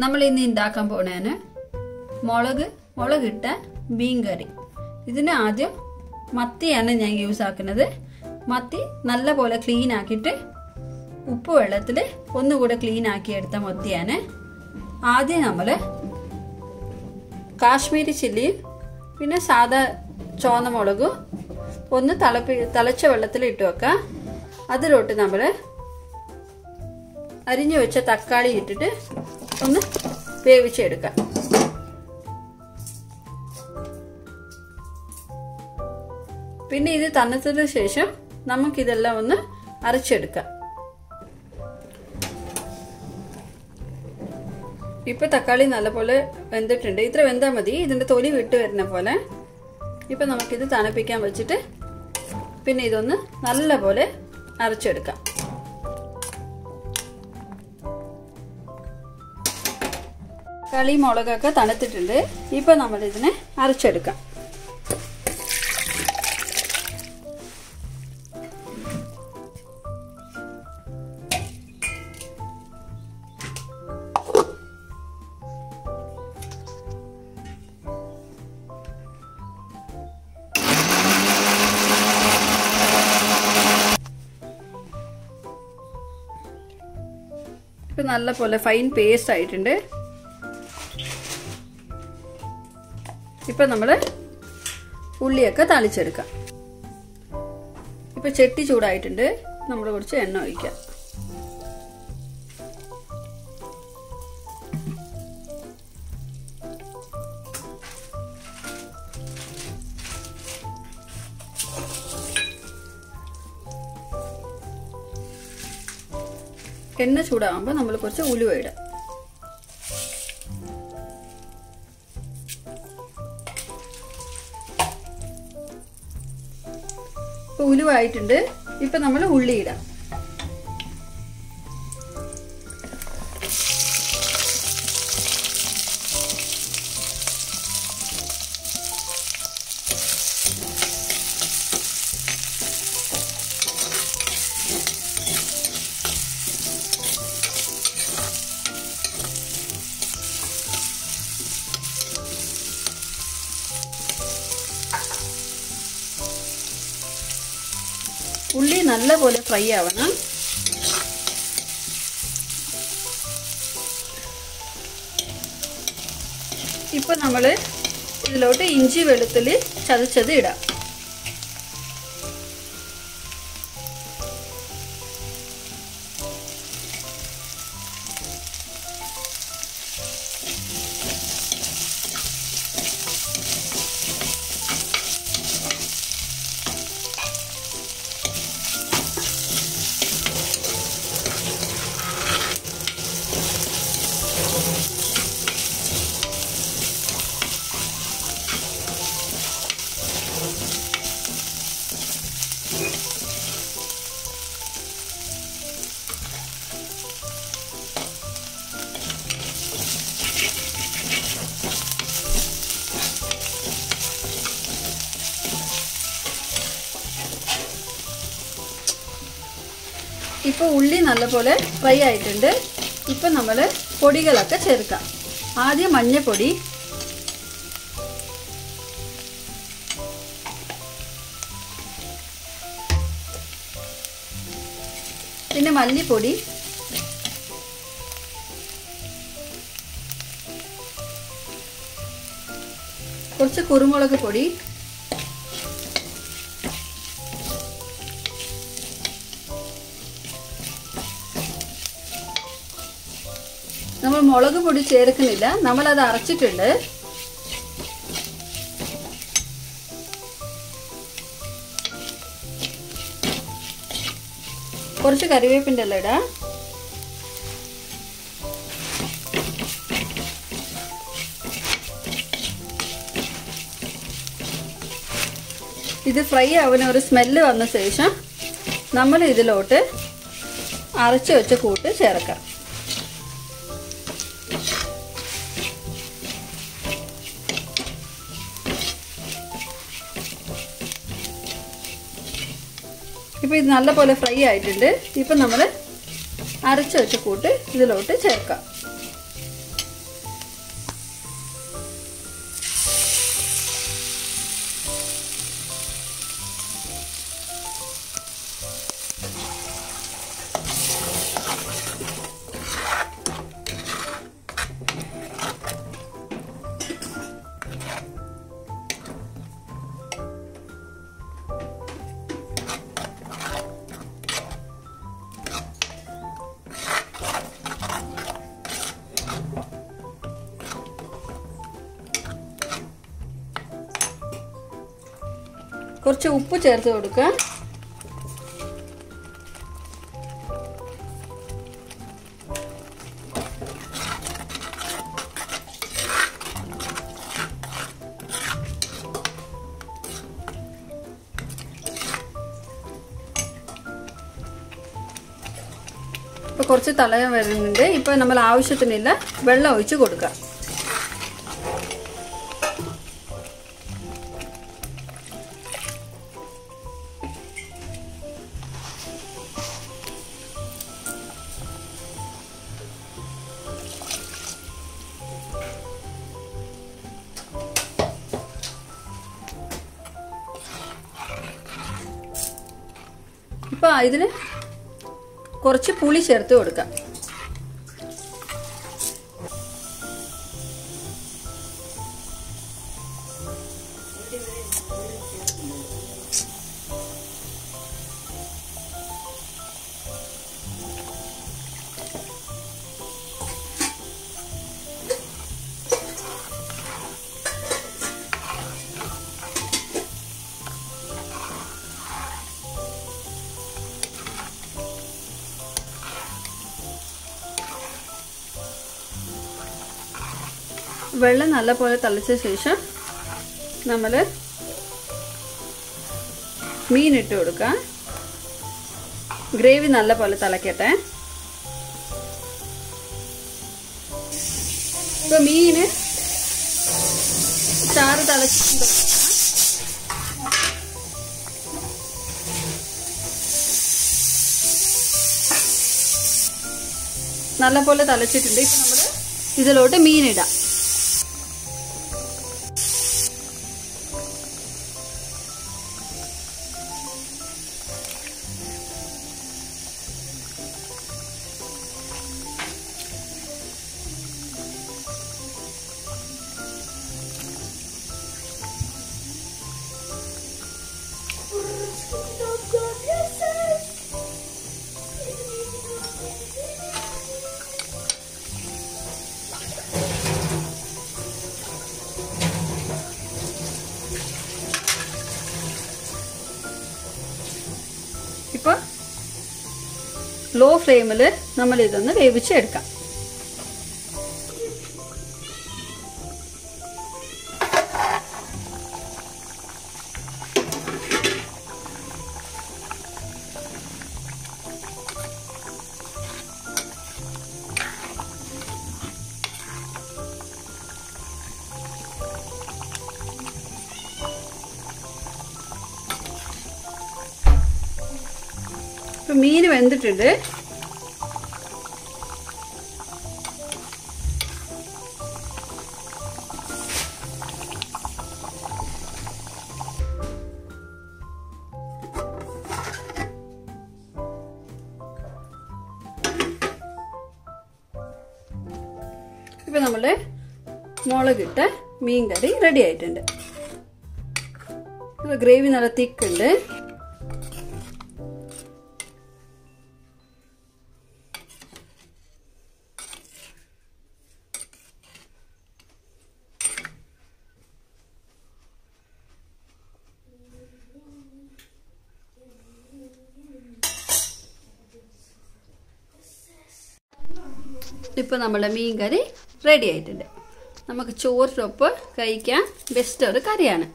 നമ്മൾ ഇന്ന് ഉണ്ടാക്കാൻ പോണേന് മുളകിട്ട മീൻ കറി. ഇതിന് ആദ്യം മത്തിയാണ് ഞാൻ യൂസ് ആക്കുന്നത്. മത്തി നല്ലപോലെ ക്ലീൻ ആക്കിയിട്ട് ഉപ്പ് വെള്ളത്തിൽ ഒന്നുകൂടെ ക്ലീൻ ആക്കി എടുത്ത മത്തിയാണ്. ആദ്യം നമ്മൾ കാശ്മീരി ചില്ലി പിന്നെ സാധാ ചുവന്ന മുളകും ഒന്ന് തിളച്ച വെള്ളത്തിൽ ഇട്ട് വെക്കാം. അതിലോട്ട് നമ്മൾ അരിഞ്ഞു വെച്ച തക്കാളി ഇട്ടിട്ട് ഒന്ന് വേവിച്ചെടുക്കാം. പിന്നെ ഇത് തണുത്തതിന് ശേഷം നമുക്കിതെല്ലാം ഒന്ന് അരച്ചെടുക്കാം. ഇപ്പൊ തക്കാളി നല്ലപോലെ വെന്തിട്ടുണ്ട്. ഇത്ര വെന്താൽ മതി, ഇതിന്റെ തൊലി വിട്ട് വരുന്ന പോലെ. ഇപ്പൊ നമുക്കിത് തണുപ്പിക്കാൻ വെച്ചിട്ട് പിന്നെ ഇതൊന്ന് നല്ലപോലെ അരച്ചെടുക്കാം. തക്കാളി മുളകൊക്കെ തണുത്തിട്ടുണ്ട്. ഇപ്പൊ നമ്മൾ ഇതിനെ അരച്ചെടുക്കാം. ഇപ്പൊ നല്ല പോലെ ഫൈൻ പേസ്റ്റ് ആയിട്ടുണ്ട്. ഇപ്പൊ നമ്മള് ഉള്ളിയൊക്കെ താളിച്ചെടുക്കാം. ഇപ്പൊ ചട്ടി ചൂടായിട്ടുണ്ട്. നമ്മൾ കുറച്ച് എണ്ണ ഒഴിക്കാം. എണ്ണ ചൂടാകുമ്പോൾ നമ്മൾ കുറച്ച് ഉലുവ ഇടാം. ഇപ്പൊ ഉലുവ ആയിട്ടുണ്ട്. ഇപ്പൊ നമ്മൾ ഉള്ളി ഇടാം. ഉള്ളി നല്ലപോലെ ഫ്രൈ ആവണം. ഇപ്പൊ നമ്മള് ഇതിലോട്ട് ഇഞ്ചി വെളുത്തുള്ളി ചതച്ചത് ഇടാം. ഇപ്പോൾ ഉള്ളി നല്ലപോലെ ഫ്രൈ ആയിട്ടുണ്ട്. ഇപ്പം നമ്മൾ പൊടികളൊക്കെ ചേർക്കാം. ആദ്യം മഞ്ഞൾപ്പൊടി, പിന്നെ മല്ലിപ്പൊടി, കുറച്ച് കുരുമുളക് പൊടി, നമ്മൾ മുളക് പൊടി ചേർക്കുന്നില്ല, നമ്മളത് അരച്ചിട്ടുണ്ട്. കുറച്ച് കറിവേപ്പിൻ്റെ ഇല ഇടാം. ഇത് ഫ്രൈ ആവുന്ന ഒരു സ്മെല്ല് വന്ന ശേഷം നമ്മൾ ഇതിലോട്ട് അരച്ച് വെച്ച കൂട്ട് ചേർക്കാം. ഇപ്പോൾ ഇത് നല്ലപോലെ ഫ്രൈ ആയിട്ടുണ്ട്. ഇപ്പം നമ്മൾ അരച്ച് വെച്ച കൂട്ട് ഇതിലോട്ട് ചേർക്കാം. കുറച്ച് ഉപ്പ് ചേർത്ത് കൊടുക്കുക. ഇപ്പോൾ കുറച്ച് തിള വരുന്നുണ്ട്. ഇപ്പോൾ നമ്മൾ ആവശ്യത്തിനുള്ള വെള്ളം ഒഴിച്ച് കൊടുക്കുക. ഇപ്പോൾ ഇതിന് കുറച്ച് പുളി ചേർത്ത് കൊടുക്കാം. വെള്ളം നല്ലപോലെ തിളച്ച ശേഷം നമ്മൾ മീൻ ഇട്ട് കൊടുക്കുക. ഗ്രേവി നല്ലപോലെ തിളക്കട്ടെ. ഇപ്പോൾ മീന് ചാറ് തിളച്ചിട്ടുണ്ട്. നല്ലപോലെ തിളച്ചിട്ടുണ്ട്. ഇപ്പം നമ്മൾ ഇതിലോട്ട് മീനിടാം. ഇപ്പോൾ ലോ ഫ്ലെയിമിൽ നമ്മൾ ഇതൊന്ന് വേവിച്ചെടുക്കാം. ഇപ്പം മീൻ വെന്തിട്ടുണ്ട്. ഇപ്പം നമ്മുടെ മുളകിട്ട മീൻ കറി റെഡി ആയിട്ടുണ്ട്. ഗ്രേവി നല്ല തിക്കുണ്ട്. ഇപ്പോൾ നമ്മുടെ മീൻ കറി റെഡി ആയിട്ടുണ്ട്. നമുക്ക് ചോറിനൊപ്പം കഴിക്കാൻ ബെസ്റ്റ് ഒരു കറിയാണ്.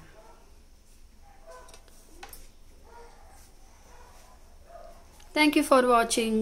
Thank you for watching.